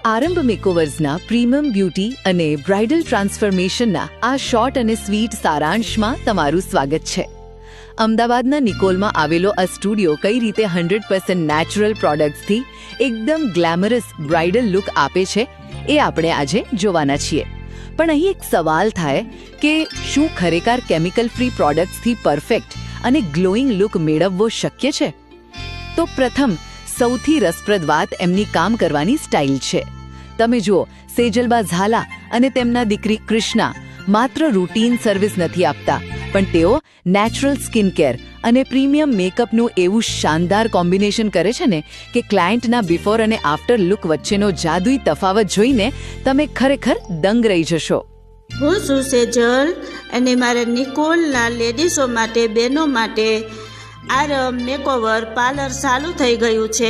આરંભ મેકઓવર્સના premium beauty અને bridal ટ્રાન્સફોર્મેશનના આ શોર્ટ અને સ્વીટ સારાંશમાં તમારું સ્વાગત છે. અમદાવાદના નિકોલમાં આવેલો આ સ્ટુડિયો કઈ રીતે 100% નેચરલ પ્રોડક્ટ્સથી એકદમ ગ્લેમરસ બ્રાઇડલ લુક આપે છે એ આપણે આજે જોવાના છીએ. પણ અહીં એક સવાલ થાય કે શું ખરેખર કેમિકલ ફ્રી પ્રોડક્ટ્સથી પરફેક્ટ અને ગ્લોઈંગ લુક મેળવવો શક્ય છે? તો પ્રથમ સૌથી રસપ્રદ વાત એમની કામ કરવાની સ્ટાઇલ છે. તમે જુઓ, સેજલબા ઝાલા અને તેમના દીકરી કૃષ્ણા માત્ર રૂટીન સર્વિસ નથી આપતા, પણ તેઓ નેચરલ સ્કિન કેર અને પ્રીમિયમ મેકઅપનું એવું શાનદાર કોમ્બિનેશન કરે છે ને કે ક્લાયન્ટના બિફોર અને આફ્ટર લુક વચ્ચેનો જાદુઈ તફાવત જોઈને તમે ખરેખર દંગ રહી જશો. હું છું સેજલ અને મારા નિકોલના લેડીઝો માટે, બહેનો માટે આરંભ મેકઓવર પાર્લર ચાલુ થઈ ગયું છે.